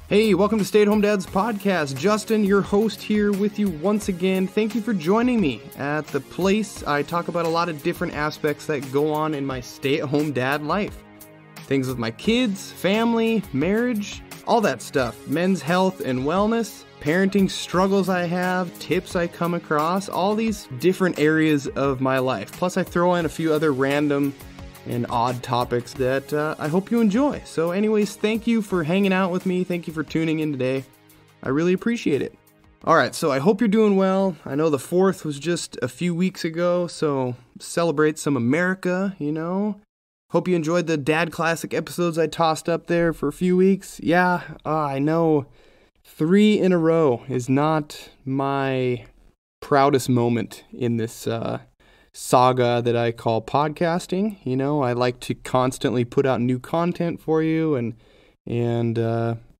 Hey, welcome to Stay at Home Dad's podcast. Justin, your host here with you once again. Thank you for joining me at the place. I talk about a lot of different aspects that go on in my stay-at-home dad life. Things with my kids, family, marriage, all that stuff. Men's health and wellness, parenting struggles I have, tips I come across, all these different areas of my life. Plus I throw in a few other random and odd topics that I hope you enjoy. So anyways, thank you for hanging out with me. Thank you for tuning in today. I really appreciate it. All right, so I hope you're doing well. I know the 4th was just a few weeks ago, so celebrate some America, you know. Hope you enjoyed the Dad Classic episodes I tossed up there for a few weeks. Yeah, I know 3 in a row is not my proudest moment in this saga that I call podcasting. You know, I like to constantly put out new content for you and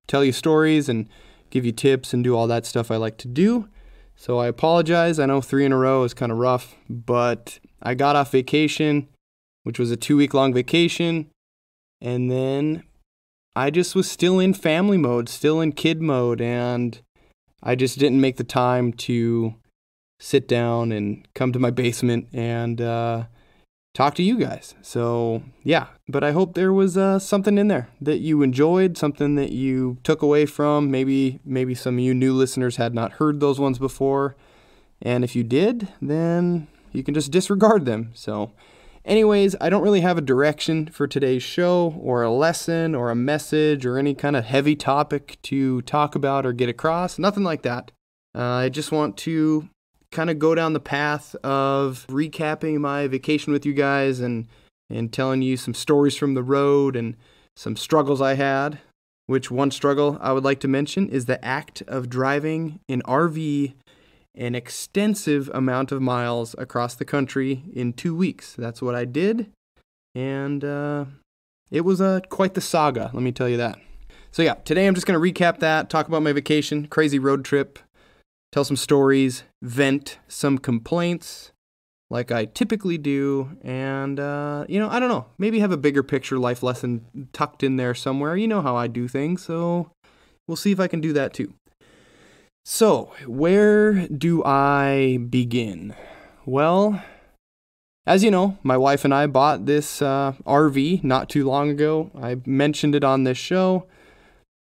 tell you stories and give you tips and do all that stuff I like to do. So I apologize. I know 3 in a row is kind of rough, but I got off vacation, which was a 2-week-long vacation, and then I just was still in family mode, still in kid mode, and I just didn't make the time to sit down and come to my basement and talk to you guys. So yeah, but I hope there was something in there that you enjoyed, something that you took away from. Maybe some of you new listeners had not heard those ones before, and if you did, then you can just disregard them. So anyways, I don't really have a direction for today's show or a lesson or a message or any kind of heavy topic to talk about or get across, nothing like that. I just want to kind of go down the path of recapping my vacation with you guys and telling you some stories from the road and some struggles I had, which one struggle I would like to mention is the act of driving an RV an extensive amount of miles across the country in 2 weeks. That's what I did, and it was quite the saga, let me tell you that. So yeah, today I'm just going to recap that, talk about my vacation, crazy road trip, tell some stories, vent some complaints like I typically do, and, I don't know, maybe have a bigger picture life lesson tucked in there somewhere. You know how I do things, so we'll see if I can do that too. So, where do I begin? Well, as you know, my wife and I bought this RV not too long ago. I mentioned it on this show.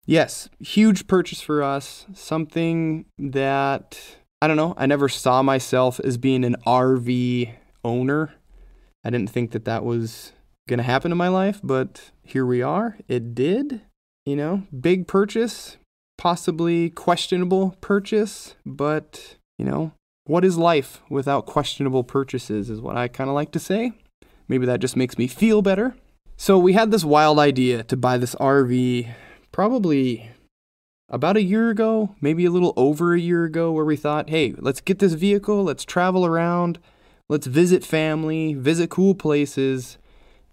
Yes, huge purchase for us, something that, I don't know, I never saw myself as being an RV owner. I didn't think that was going to happen in my life, but here we are. It did, big purchase, possibly questionable purchase, but, what is life without questionable purchases is what I kind of like to say. Maybe that just makes me feel better. So we had this wild idea to buy this RV probably about a year ago, maybe a little over a year ago, where we thought, hey, let's get this vehicle, let's travel around, let's visit family, visit cool places,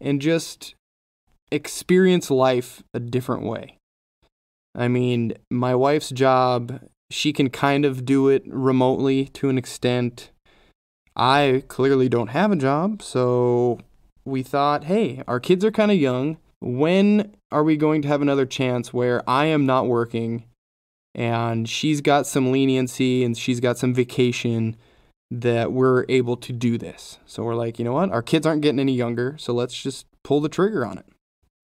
and just experience life a different way. I mean, my wife's job, she can kind of do it remotely to an extent. I clearly don't have a job, so we thought, hey, our kids are kind of young. When are we going to have another chance where I am not working and she's got some leniency and she's got some vacation that we're able to do this? So we're like, you know what? Our kids aren't getting any younger, so let's just pull the trigger on it.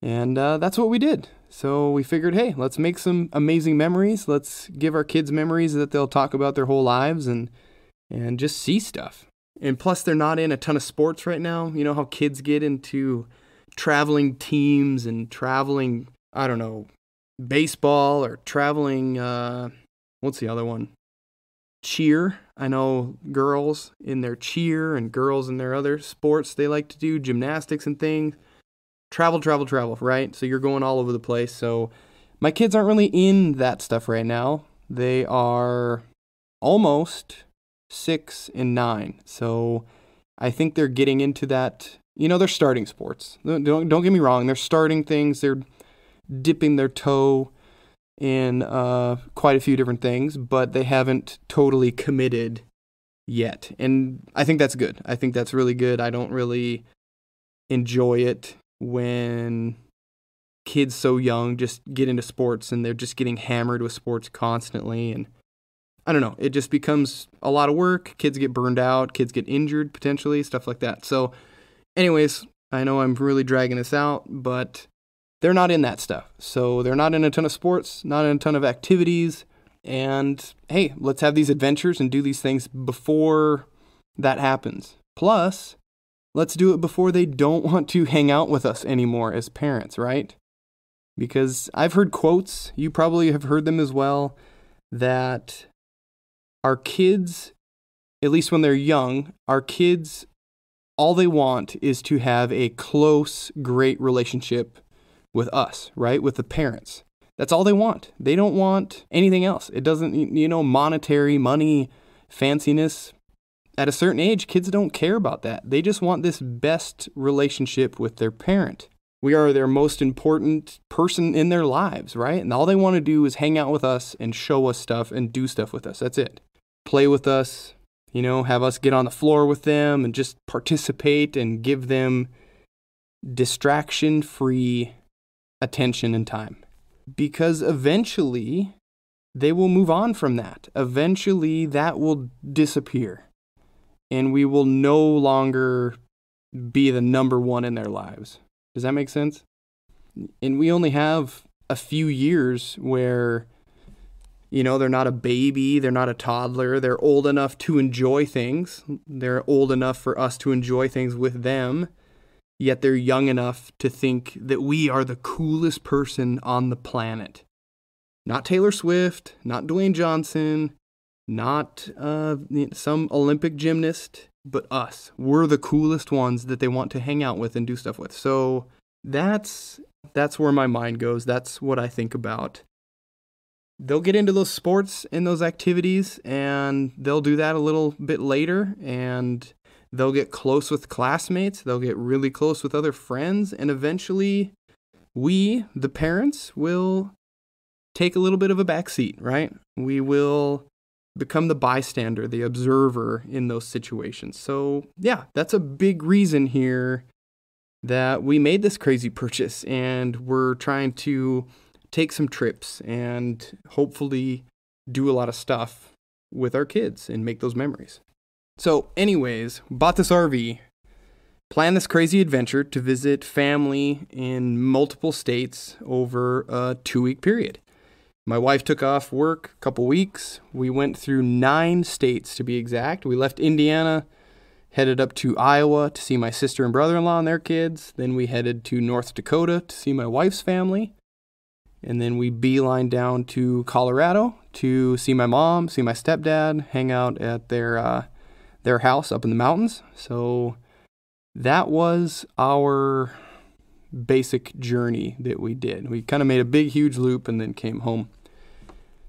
And that's what we did. So we figured, hey, let's make some amazing memories. Let's give our kids memories that they'll talk about their whole lives and just see stuff. And plus, they're not in a ton of sports right now. You know how kids get into traveling teams and traveling, I don't know, baseball or traveling, what's the other one? Cheer. I know girls in their cheer and girls in their other sports they like to do, gymnastics and things. Travel, right? So you're going all over the place. So my kids aren't really in that stuff right now. They are almost 6 and 9. So I think they're getting into that. They're starting sports. Don't get me wrong. They're starting things. They're dipping their toe in quite a few different things, but they haven't totally committed yet. And I think that's good. I think that's really good. I don't really enjoy it when kids so young just get into sports and they're just getting hammered with sports constantly. And I don't know, it just becomes a lot of work. Kids get burned out, kids get injured potentially, stuff like that. So anyways, I know I'm really dragging this out, but they're not in that stuff. So they're not in a ton of sports, not in a ton of activities. And hey, let's have these adventures and do these things before that happens. Plus, let's do it before they don't want to hang out with us anymore as parents, right? Because I've heard quotes, you probably have heard them as well, that our kids, at least when they're young, our kids, all they want is to have a close, great relationship with us, right? With the parents. That's all they want. They don't want anything else. It doesn't, monetary, money, fanciness. At a certain age, kids don't care about that. They just want this best relationship with their parent. We are their most important person in their lives, right? And all they want to do is hang out with us and show us stuff and do stuff with us. That's it. Play with us, have us get on the floor with them and just participate and give them distraction-free attention and time. Because eventually they will move on from that. Eventually that will disappear. And we will no longer be the number one in their lives. Does that make sense? And we only have a few years where, they're not a baby, they're not a toddler, they're old enough to enjoy things. They're old enough for us to enjoy things with them, yet they're young enough to think that we are the coolest person on the planet. Not Taylor Swift, not Dwayne Johnson, not some Olympic gymnast, but us. We're the coolest ones that they want to hang out with and do stuff with. So that's where my mind goes. That's what I think about. They'll get into those sports and those activities, and they'll do that a little bit later, and they'll get close with classmates. They'll get really close with other friends, and eventually we, the parents, will take a little bit of a backseat, right? We will become the bystander, the observer in those situations. So yeah, that's a big reason here that we made this crazy purchase, and we're trying to take some trips and hopefully do a lot of stuff with our kids and make those memories. So anyways, bought this RV, planned this crazy adventure to visit family in multiple states over a 2-week period. My wife took off work a couple weeks. We went through 9 states to be exact. We left Indiana, headed up to Iowa to see my sister and brother-in-law and their kids. Then we headed to North Dakota to see my wife's family. And then we beeline down to Colorado to see my mom, see my stepdad, hang out at their house up in the mountains. So that was our basic journey that we did. We kind of made a big, huge loop and then came home.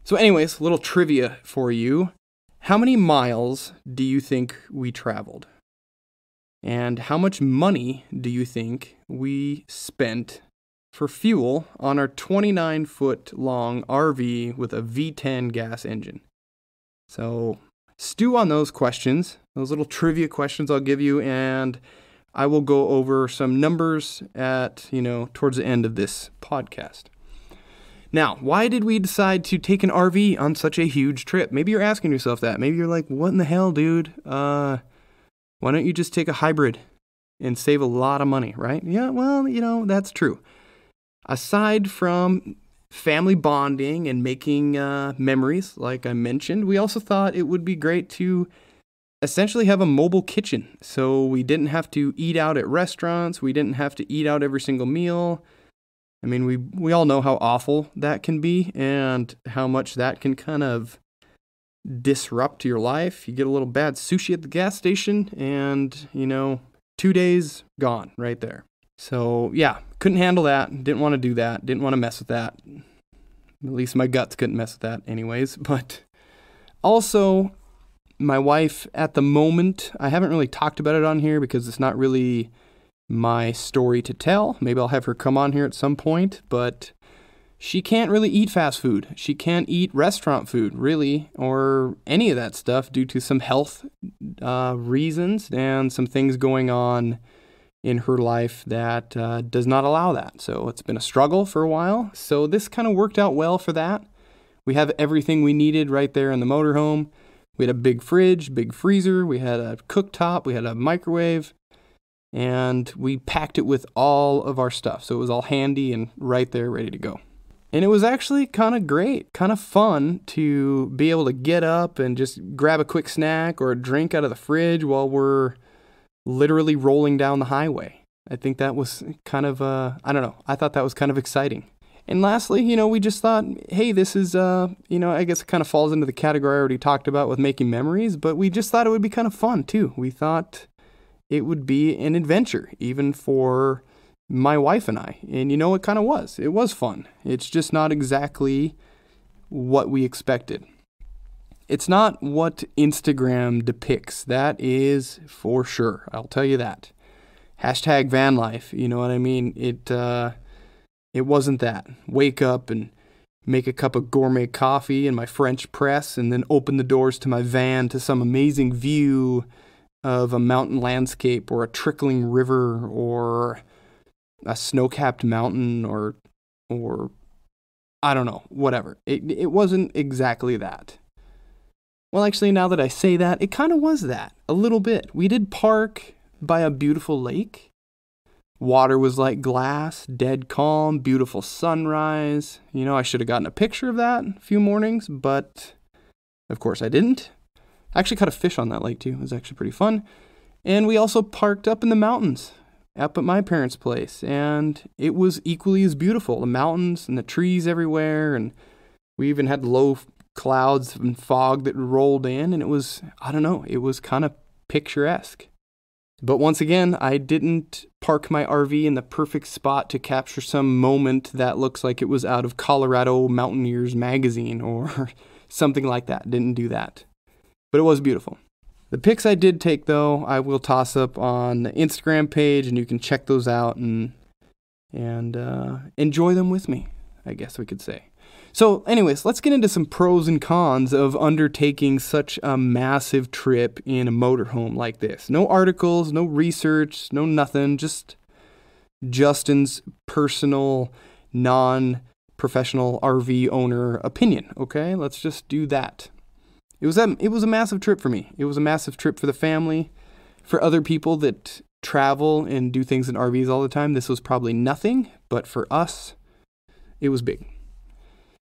So anyways, a little trivia for you. How many miles do you think we traveled? And how much money do you think we spent for fuel on our 29-foot long RV with a V10 gas engine? So stew on those questions, those little trivia questions I'll give you, and I will go over some numbers at, towards the end of this podcast. Now, why did we decide to take an RV on such a huge trip? Maybe you're asking yourself that. Maybe you're like, what in the hell, dude? Why don't you just take a hybrid and save a lot of money, right? Yeah, well, that's true. Aside from family bonding and making memories, like I mentioned, we also thought it would be great to essentially have a mobile kitchen. So we didn't have to eat out at restaurants. We didn't have to eat out every single meal. I mean, we all know how awful that can be and how much that can kind of disrupt your life. You get a little bad sushi at the gas station and, 2 days gone right there. So yeah, couldn't handle that. Didn't want to do that. Didn't want to mess with that. At least my guts couldn't mess with that anyways. But also, my wife at the moment, I haven't really talked about it on here because it's not really my story to tell. Maybe I'll have her come on here at some point, but she can't really eat fast food. She can't eat restaurant food, really, or any of that stuff due to some health reasons and some things going on in her life that does not allow that. So it's been a struggle for a while. So this kind of worked out well for that. We have everything we needed right there in the motorhome. We had a big fridge, big freezer. We had a cooktop. We had a microwave. And we packed it with all of our stuff. So it was all handy and right there ready to go. And it was actually kind of great, kind of fun to be able to get up and just grab a quick snack or a drink out of the fridge while we're literally rolling down the highway. I think that was kind of, I don't know, I thought that was kind of exciting. And lastly, we just thought, hey, this is, I guess it kind of falls into the category I already talked about with making memories, but we just thought it would be kind of fun too. We thought it would be an adventure, even for my wife and I. And it kind of was. It was fun. It's just not exactly what we expected. It's not what Instagram depicts. That is for sure. I'll tell you that. Hashtag van life. You know what I mean? It wasn't that. Wake up and make a cup of gourmet coffee in my French press and then open the doors to my van to some amazing view of a mountain landscape or a trickling river or a snow-capped mountain or I don't know, whatever. It wasn't exactly that. Well, actually, now that I say that, it kind of was that, a little bit. We did park by a beautiful lake. Water was like glass, dead calm, beautiful sunrise. I should have gotten a picture of that a few mornings, but of course I didn't. I actually caught a fish on that lake too. It was actually pretty fun. And we also parked up in the mountains, up at my parents' place, and it was equally as beautiful. The mountains and the trees everywhere, and we even had low clouds and fog that rolled in, and it was, I don't know, it was kind of picturesque. But once again, I didn't park my RV in the perfect spot to capture some moment that looks like it was out of Colorado Mountaineers magazine or something like that. Didn't do that. But it was beautiful. The pics I did take, though, I will toss up on the Instagram page, and you can check those out and enjoy them with me, I guess we could say. So anyways, let's get into some pros and cons of undertaking such a massive trip in a motorhome like this. No articles, no research, no nothing, just Justin's personal, non-professional RV owner opinion, okay? Let's just do that. It was a massive trip for me. It was a massive trip for the family. For other people that travel and do things in RVs all the time, this was probably nothing, but for us, it was big.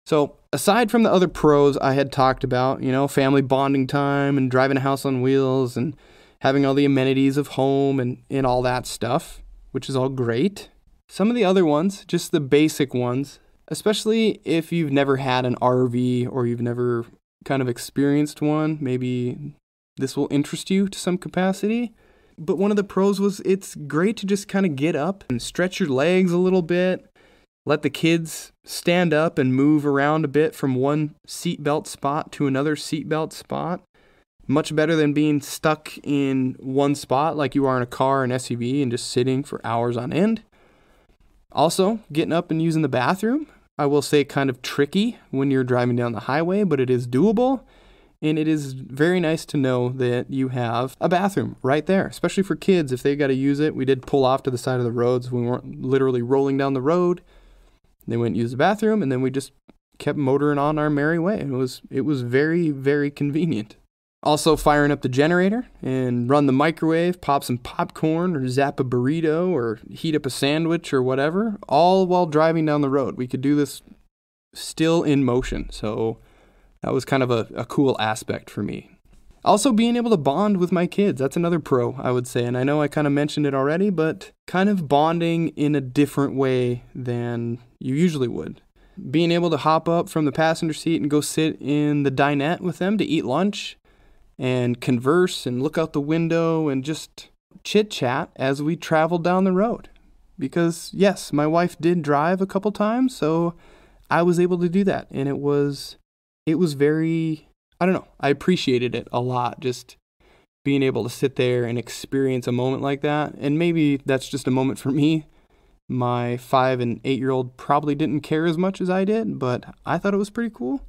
So aside from the other pros I had talked about, family bonding time and driving a house on wheels and having all the amenities of home and all that stuff, which is all great. Some of the other ones, just the basic ones, especially if you've never had an RV or you've never kind of experienced one, maybe this will interest you to some capacity. But one of the pros was it's great to just kind of get up and stretch your legs a little bit. Let the kids stand up and move around a bit from one seatbelt spot to another seatbelt spot. Much better than being stuck in one spot like you are in a car, an SUV, and just sitting for hours on end. Also, getting up and using the bathroom, I will say kind of tricky when you're driving down the highway, but it is doable. And it is very nice to know that you have a bathroom right there, especially for kids if they got to use it. We did pull off to the side of the roads. We weren't literally rolling down the road. They went and used the bathroom, and then we just kept motoring on our merry way. It was very, very convenient. Also, firing up the generator and run the microwave, pop some popcorn or zap a burrito or heat up a sandwich or whatever, all while driving down the road. We could do this still in motion, so that was kind of a cool aspect for me. Also, being able to bond with my kids, that's another pro, I would say. And I know I kind of mentioned it already, but kind of bonding in a different way than you usually would. Being able to hop up from the passenger seat and go sit in the dinette with them to eat lunch and converse and look out the window and just chit-chat as we traveled down the road. Because, yes, my wife did drive a couple times, so I was able to do that. And it was very, I don't know, I appreciated it a lot, just being able to sit there and experience a moment like that. And maybe that's just a moment for me. My 5 and 8-year-old probably didn't care as much as I did, but I thought it was pretty cool.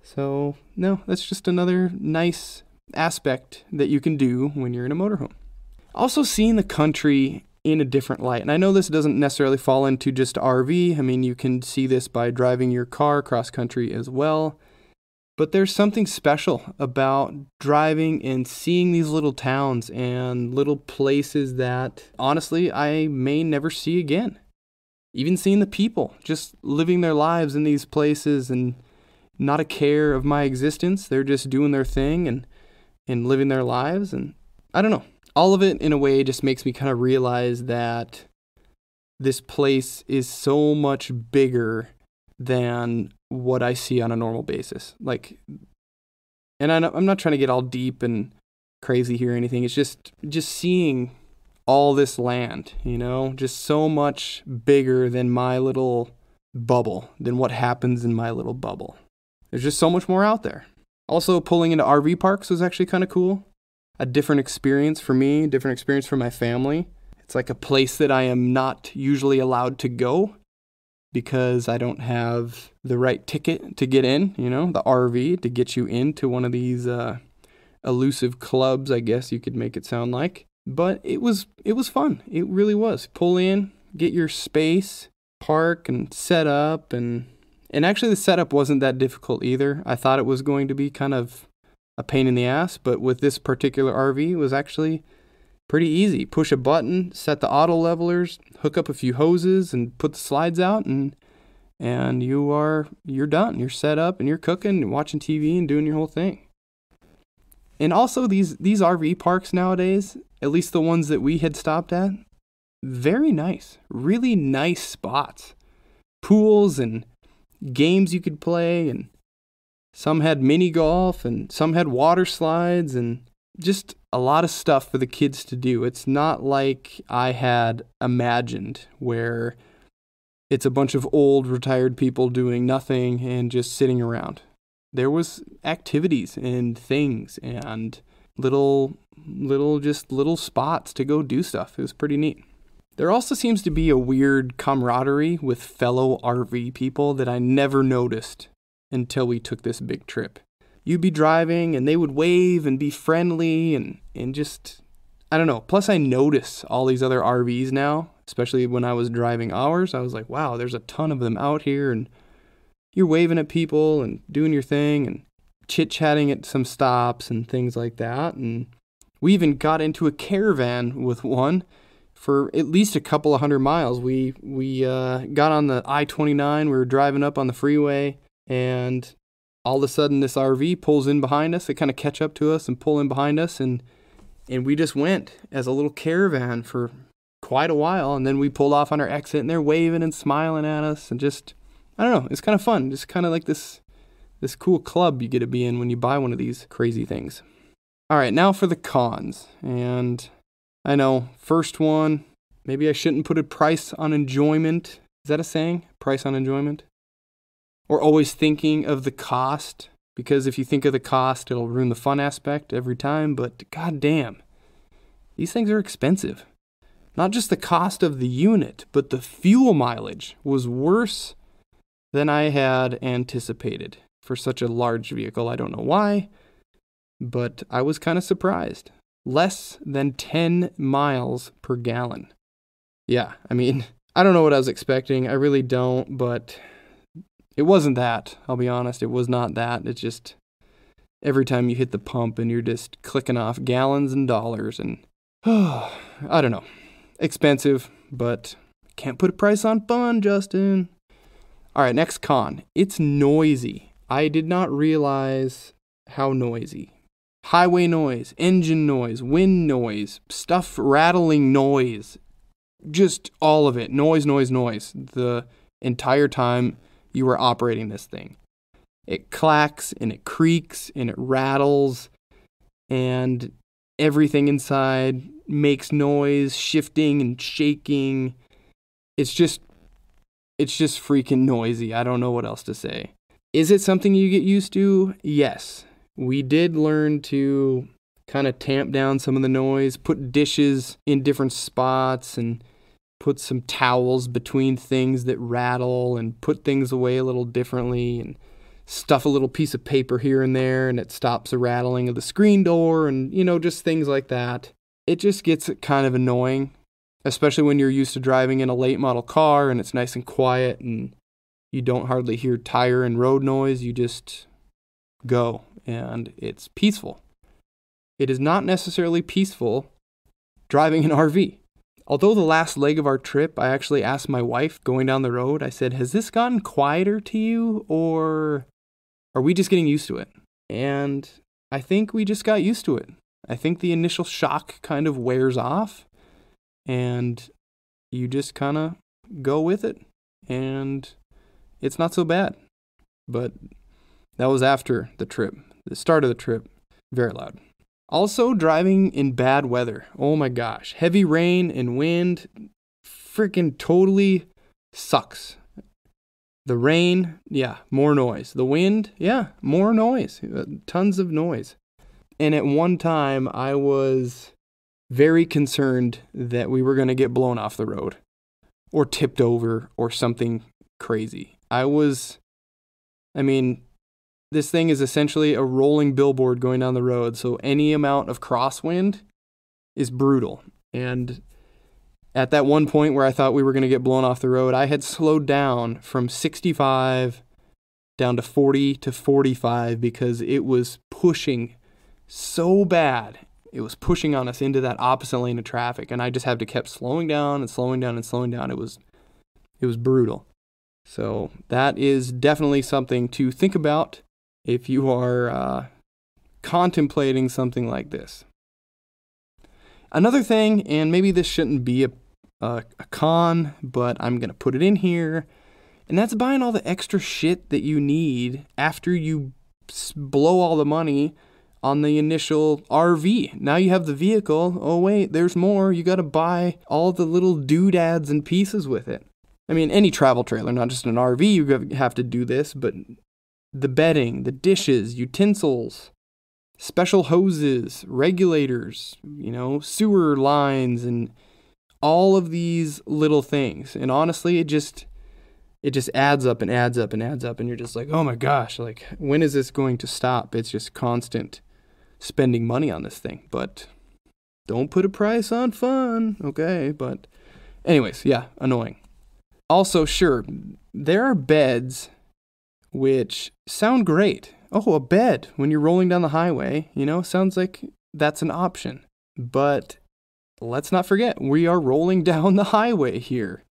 So, no, that's just another nice aspect that you can do when you're in a motorhome. Also, seeing the country in a different light. And I know this doesn't necessarily fall into just RV. I mean, you can see this by driving your car cross country as well. But there's something special about driving and seeing these little towns and little places that, honestly, I may never see again. Even seeing the people just living their lives in these places and not a care of my existence. They're just doing their thing and living their lives. And I don't know. All of it, in a way, just makes me kind of realize that this place is so much bigger than what I see on a normal basis. Like, and I'm not trying to get all deep and crazy here or anything. It's just seeing all this land, just so much bigger than my little bubble, than what happens in my little bubble. There's just so much more out there. Also, pulling into RV parks was actually kind of cool. A different experience for me, different experience for my family. It's like a place that I am not usually allowed to go because I don't have the right ticket to get in, the RV to get you into one of these elusive clubs, I guess you could make it sound like. But it was fun. It really was. Pull in, get your space, park and set up. And actually the setup wasn't that difficult either. I thought it was going to be kind of a pain in the ass, but with this particular RV, it was actually pretty easy. Push a button, set the auto levelers, hook up a few hoses, and put the slides out, and you're done. You're set up, and you're cooking, and watching TV, and doing your whole thing. And also, these RV parks nowadays, at least the ones that we had stopped at, very nice. Really nice spots. Pools and games you could play, and some had mini golf, and some had water slides, and just a lot of stuff for the kids to do. It's not like I had imagined, where it's a bunch of old retired people doing nothing and just sitting around. There was activities and things and little spots to go do stuff. It was pretty neat. There also seems to be a weird camaraderie with fellow RV people that I never noticed until we took this big trip. You'd be driving and they would wave and be friendly and just, I don't know. Plus I notice all these other RVs now, especially when I was driving ours. I was like, wow, there's a ton of them out here, and you're waving at people and doing your thing and chit-chatting at some stops and things like that. And we even got into a caravan with one for at least a couple of 100 miles. We got on the I-29. We were driving up on the freeway, and all of a sudden this RV pulls in behind us. They kind of catch up to us and pull in behind us, and we just went as a little caravan for quite a while. And then we pulled off on our exit, and they're waving and smiling at us, and just, I don't know, it's kind of fun. Just kind of like this cool club you get to be in when you buy one of these crazy things. All right, now for the cons. And I know, first one, maybe I shouldn't put a price on enjoyment. Is that a saying? Price on enjoyment? Or always thinking of the cost, because if you think of the cost, it'll ruin the fun aspect every time. But goddamn, these things are expensive. Not just the cost of the unit, but the fuel mileage was worse than I had anticipated for such a large vehicle. I don't know why, but I was kind of surprised. Less than 10 miles per gallon. Yeah, I mean, I don't know what I was expecting. I really don't, but it wasn't that. I'll be honest, it was not that. It's just every time you hit the pump and you're just clicking off gallons and dollars, and I don't know. Expensive, but can't put a price on fun, Justin. All right, next con. It's noisy. I did not realize how noisy. Highway noise, engine noise, wind noise, stuff rattling noise. Just all of it. Noise, noise, noise. The entire time you were operating this thing. It clacks and it creaks and it rattles, and everything inside makes noise, shifting and shaking. It's just freaking noisy. I don't know what else to say. Is it something you get used to? Yes. We did learn to kind of tamp down some of the noise, put dishes in different spots, and put some towels between things that rattle, and put things away a little differently, and stuff a little piece of paper here and there, and it stops the rattling of the screen door, and, just things like that. It just gets kind of annoying. especially when you're used to driving in a late model car and it's nice and quiet and you don't hardly hear tire and road noise. You just go and it's peaceful. It is not necessarily peaceful driving an RV. Although the last leg of our trip, I actually asked my wife going down the road, I said, has this gotten quieter to you or are we just getting used to it? And I think we just got used to it. I think the initial shock kind of wears off and you just kind of go with it and it's not so bad. But that was after the trip. The start of the trip, very loud. Also, driving in bad weather. Oh my gosh. Heavy rain and wind freaking totally sucks. The rain, yeah, more noise. The wind, yeah, more noise. Tons of noise. And at one time, I was very concerned that we were going to get blown off the road or tipped over or something crazy. This thing is essentially a rolling billboard going down the road, so any amount of crosswind is brutal. And at that one point where I thought we were going to get blown off the road, I had slowed down from 65 down to 40 to 45 because it was pushing so bad. It was pushing on us into that opposite lane of traffic, and I just had to keep slowing down and slowing down and slowing down. It was brutal. So that is definitely something to think about if you are contemplating something like this. Another thing, and maybe this shouldn't be a con, but I'm going to put it in here, and that's buying all the extra shit that you need after you blow all the money on the initial RV. Now you have the vehicle. Oh, wait, there's more. You got to buy all the little doodads and pieces with it. I mean, any travel trailer, not just an RV, you have to do this, but the bedding, the dishes, utensils, special hoses, regulators, sewer lines, and all of these little things. And honestly, it just adds up and adds up and adds up. And you're just like, oh my gosh, like, when is this going to stop? It's just constant spending money on this thing. But don't put a price on fun, okay? But anyways, yeah, annoying. Also, sure, there are beds which sound great. Oh, a bed when you're rolling down the highway, sounds like that's an option. But let's not forget, we are rolling down the highway here.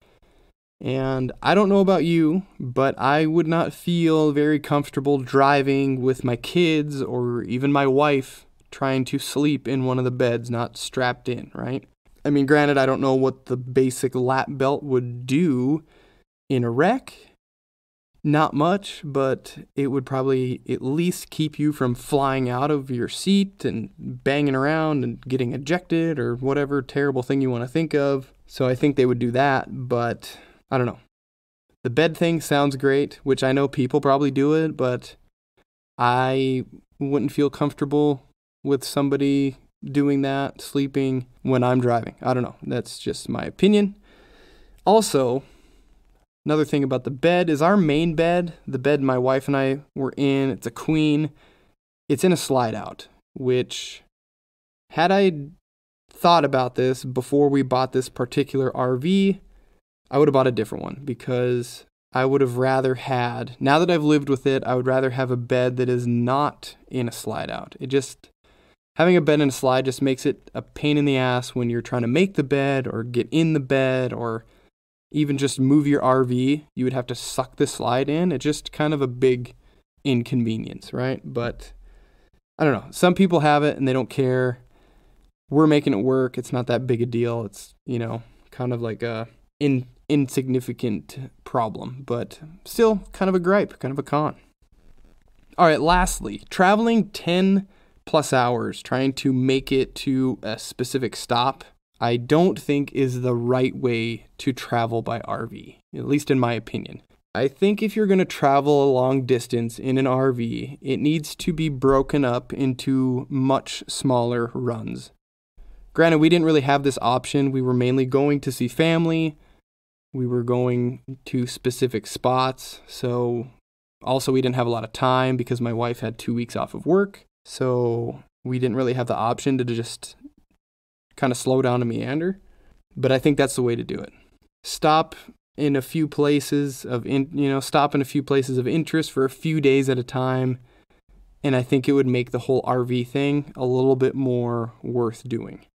And I don't know about you, but I would not feel very comfortable driving with my kids or even my wife trying to sleep in one of the beds, not strapped in, right? I mean, granted, I don't know what the basic lap belt would do in a wreck. Not much, but it would probably at least keep you from flying out of your seat and banging around and getting ejected or whatever terrible thing you want to think of. So I think they would do that, but I don't know. The bed thing sounds great, which I know people probably do it, but I wouldn't feel comfortable with somebody doing that, sleeping when I'm driving. I don't know. That's just my opinion. Also, another thing about the bed is our main bed, the bed my wife and I were in, it's a queen. It's in a slide out, which had I thought about this before we bought this particular RV, I would have bought a different one because I would have rather had, now that I've lived with it, I would rather have a bed that is not in a slide out. Having a bed in a slide just makes it a pain in the ass when you're trying to make the bed or get in the bed or even just move your RV. You would have to suck the slide in. It's just kind of a big inconvenience, right? But I don't know. Some people have it and they don't care. We're making it work. It's not that big a deal. It's, kind of like a insignificant problem, but still kind of a gripe, kind of a con. All right, lastly, traveling 10 plus hours trying to make it to a specific stop, I don't think is the right way to travel by RV, at least in my opinion. I think if you're going to travel a long distance in an RV, it needs to be broken up into much smaller runs. Granted, we didn't really have this option. We were mainly going to see family. We were going to specific spots. So also we didn't have a lot of time because my wife had 2 weeks off of work. So we didn't really have the option to just kind of slow down and meander. But I think that's the way to do it. Stop in a few places of interest for a few days at a time. And I think it would make the whole RV thing a little bit more worth doing.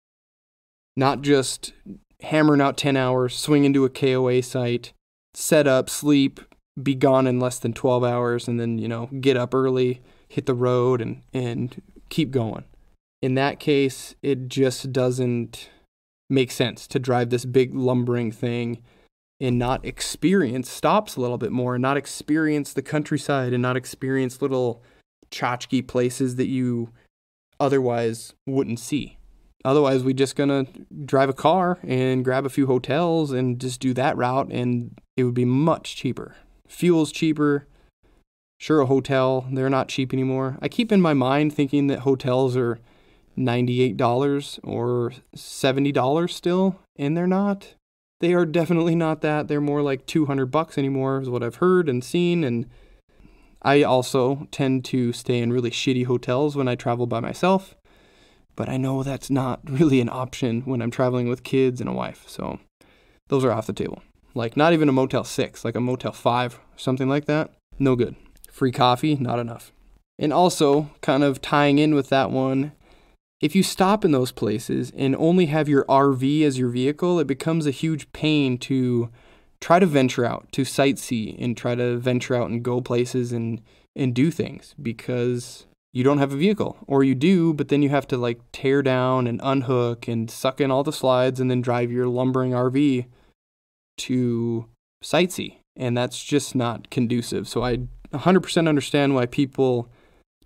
Not just hammering out 10 hours, swing into a KOA site, set up, sleep, be gone in less than 12 hours, and then, get up early, hit the road, and keep going. In that case, it just doesn't make sense to drive this big lumbering thing and not experience stops a little bit more, and not experience the countryside, and not experience little tchotchke places that you otherwise wouldn't see. Otherwise, we're just going to drive a car and grab a few hotels and just do that route, and it would be much cheaper. Fuel's cheaper. Sure, a hotel, they're not cheap anymore. I keep in my mind thinking that hotels are $98 or $70 still, and they're not. They are definitely not that. They're more like $200 anymore is what I've heard and seen, and I also tend to stay in really shitty hotels when I travel by myself, but I know that's not really an option when I'm traveling with kids and a wife, so those are off the table. Like not even a Motel 6, like a Motel 5, something like that, no good. Free coffee, not enough. And also, kind of tying in with that one, if you stop in those places and only have your RV as your vehicle, it becomes a huge pain to try to venture out, to sightsee, and try to venture out and go places and do things because you don't have a vehicle. Or you do, but then you have to like tear down and unhook and suck in all the slides and then drive your lumbering RV to sightsee. And that's just not conducive. So I 100% understand why people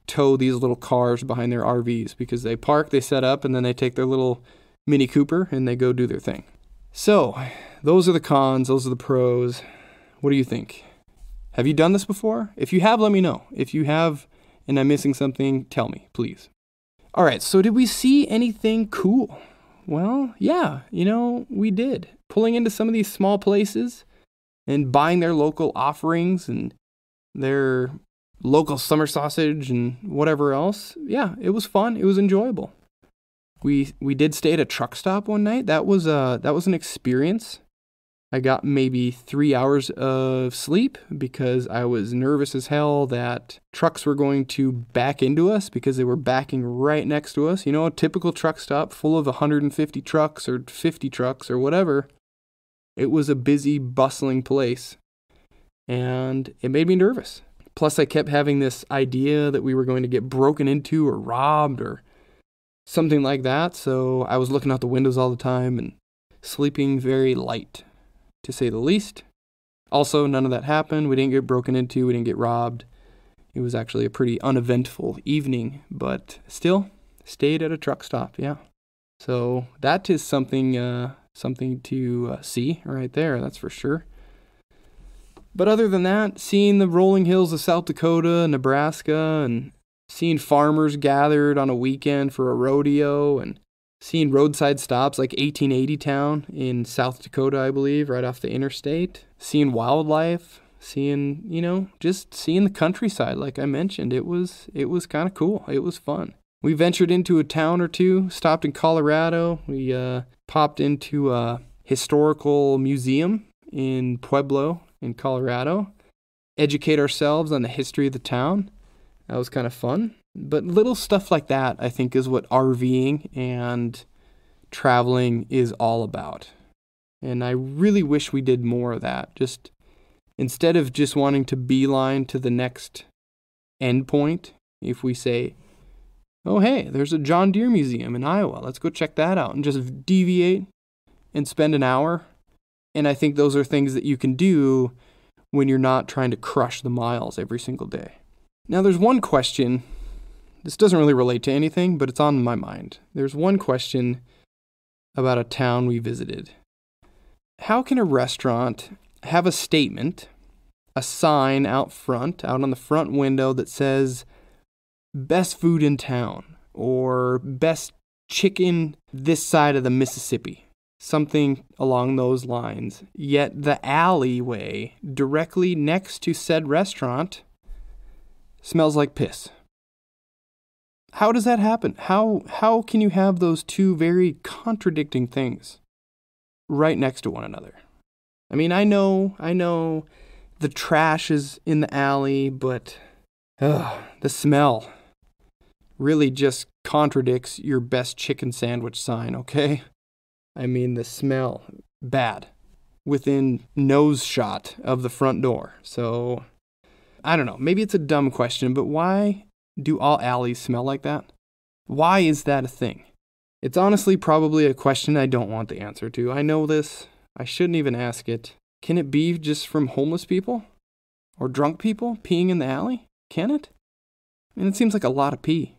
tow these little cars behind their RVs, because they park, they set up, and then they take their little Mini Cooper and they go do their thing. So those are the cons, those are the pros. What do you think? Have you done this before? If you have, let me know. If you have and I'm missing something, tell me, please. All right, so did we see anything cool? Well, yeah, we did. Pulling into some of these small places and buying their local offerings and their local summer sausage and whatever else. Yeah, it was fun. It was enjoyable. We did stay at a truck stop one night. That was an experience. I got maybe 3 hours of sleep because I was nervous as hell that trucks were going to back into us because they were backing right next to us. A typical truck stop full of 150 trucks or 50 trucks or whatever. It was a busy, bustling place, and it made me nervous. Plus, I kept having this idea that we were going to get broken into or robbed or something like that, so I was looking out the windows all the time and sleeping very light, to say the least. Also, none of that happened. We didn't get broken into. We didn't get robbed. It was actually a pretty uneventful evening, but still stayed at a truck stop, yeah. So that is something to see right there, that's for sure. But other than that, seeing the rolling hills of South Dakota, Nebraska, and seeing farmers gathered on a weekend for a rodeo, and seeing roadside stops like 1880 Town in South Dakota, I believe, right off the interstate. Seeing wildlife, just seeing the countryside, like I mentioned. It was kind of cool. It was fun. We ventured into a town or two, stopped in Colorado. We popped into a historical museum in Pueblo in Colorado, educate ourselves on the history of the town. That was kind of fun. But little stuff like that, I think, is what RVing and traveling is all about. And I really wish we did more of that. Just instead of just wanting to beeline to the next endpoint, if we say, oh, hey, there's a John Deere museum in Iowa. Let's go check that out, and just deviate and spend an hour. And I think those are things that you can do when you're not trying to crush the miles every single day. Now, there's one question. This doesn't really relate to anything, but it's on my mind. There's one question about a town we visited. How can a restaurant have a statement, a sign out front, out on the front window that says, best food in town, or best chicken this side of the Mississippi? Something along those lines. Yet the alleyway directly next to said restaurant smells like piss. How does that happen? How can you have those two very contradicting things? right next to one another. I mean, I know the trash is in the alley, but the smell really just contradicts your best chicken sandwich sign, okay? I mean, the smell, bad, within nose shot of the front door. So, I don't know, maybe it's a dumb question, but why do all alleys smell like that? Why is that a thing? It's honestly probably a question I don't want the answer to. I know this. I shouldn't even ask it. Can it be just from homeless people? Or drunk people peeing in the alley? Can it? I mean, it seems like a lot of pee.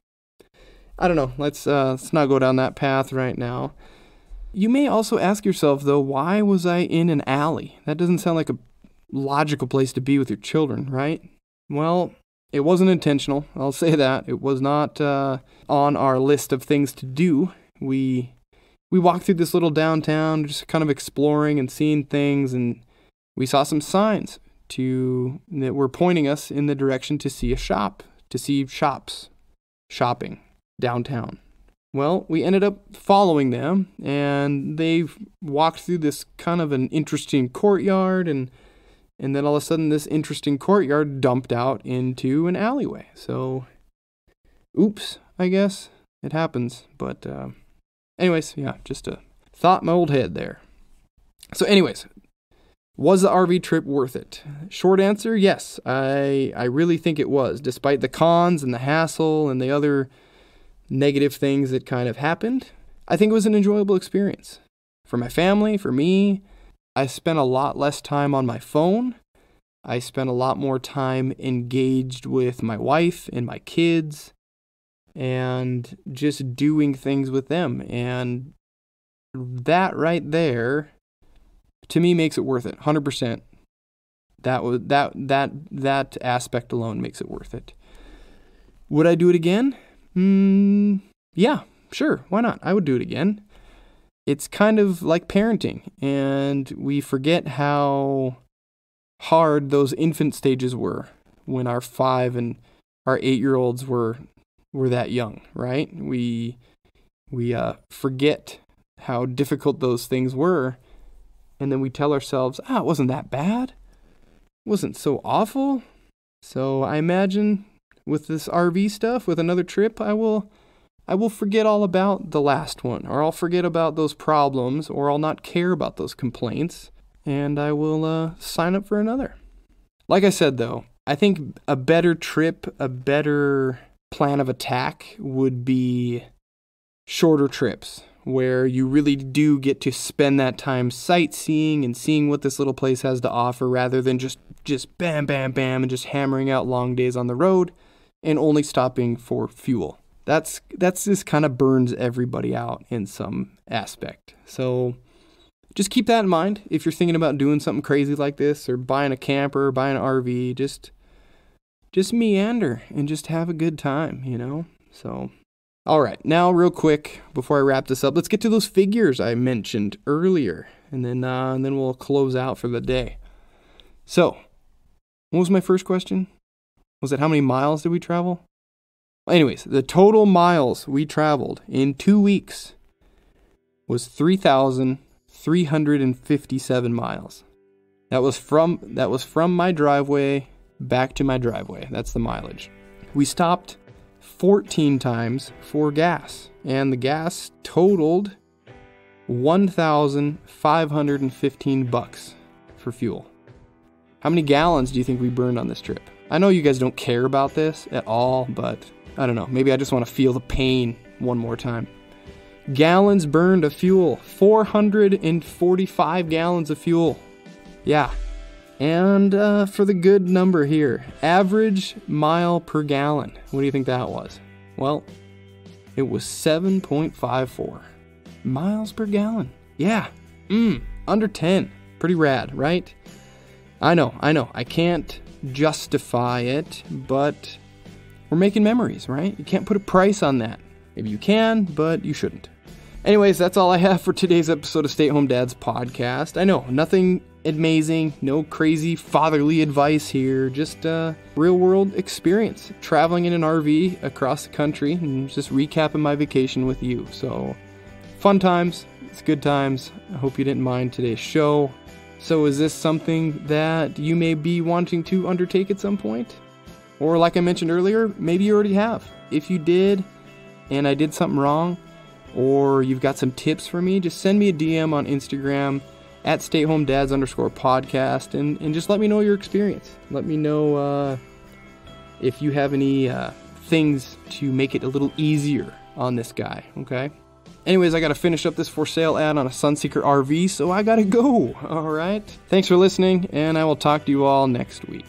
I don't know. Let's not go down that path right now. You may also ask yourself, though, why was I in an alley? That doesn't sound like a logical place to be with your children, right? Well, it wasn't intentional. I'll say that. It was not on our list of things to do. We walked through this little downtown, just kind of exploring and seeing things, and we saw some signs that were pointing us in the direction to see shopping downtown. Well, we ended up following them, and they walked through this kind of an interesting courtyard, and then all of a sudden this interesting courtyard dumped out into an alleyway. So, oops, I guess. It happens. But anyways, yeah, just a thought in my old head there. So anyways, was the RV trip worth it? Short answer, yes. I really think it was, despite the cons and the hassle and the other negative things that kind of happened. I think it was an enjoyable experience. For my family, for me, I spent a lot less time on my phone. I spent a lot more time engaged with my wife and my kids and just doing things with them. And that right there, to me, makes it worth it. 100%. That aspect alone makes it worth it. Would I do it again? Yeah, sure. Why not? I would do it again. It's kind of like parenting, and we forget how hard those infant stages were when our 5 and our 8-year-olds were that young, right? We forget how difficult those things were, and then we tell ourselves, it wasn't that bad. It wasn't so awful. So I imagine with this RV stuff, with another trip, I will forget all about the last one, or I'll forget about those problems, or I'll not care about those complaints, and I will sign up for another. Like I said, though, I think a better trip, a better plan of attack would be shorter trips, where you really do get to spend that time sightseeing and seeing what this little place has to offer, rather than just bam, bam, bam, and just hammering out long days on the road and only stopping for fuel. That's just kind of burns everybody out in some aspect. So just keep that in mind if you're thinking about doing something crazy like this, or buying a camper, or buying an RV. Just meander and just have a good time, So, all right, now real quick before I wrap this up, let's get to those figures I mentioned earlier, and then we'll close out for the day. So, what was my first question? Was it how many miles did we travel? Anyways, the total miles we traveled in 2 weeks was 3,357 miles. That was from my driveway back to my driveway. That's the mileage. We stopped 14 times for gas, and the gas totaled $1,515 for fuel. How many gallons do you think we burned on this trip? I know you guys don't care about this at all, but I don't know. Maybe I just want to feel the pain one more time. Gallons burned of fuel. 445 gallons of fuel. Yeah. And for the good number here, average mile per gallon. What do you think that was? Well, it was 7.54 miles per gallon. Yeah. Under 10. Pretty rad, right? I know. I can't justify it, but we're making memories, right? You can't put a price on that. Maybe you can, but you shouldn't. Anyways, that's all I have for today's episode of Stay at Home Dad's podcast. I know, nothing amazing, no crazy fatherly advice here, just a real world experience, traveling in an RV across the country and just recapping my vacation with you. So, fun times, It's good times. I hope you didn't mind today's show. So is this something that you may be wanting to undertake at some point? Or like I mentioned earlier, maybe you already have. If you did, and I did something wrong, or you've got some tips for me, just send me a DM on Instagram at stayhomedads_podcast and just let me know your experience. Let me know if you have any things to make it a little easier on this guy, okay? Anyways, I got to finish up this for sale ad on a Sunseeker RV, so I got to go, all right? Thanks for listening, and I will talk to you all next week.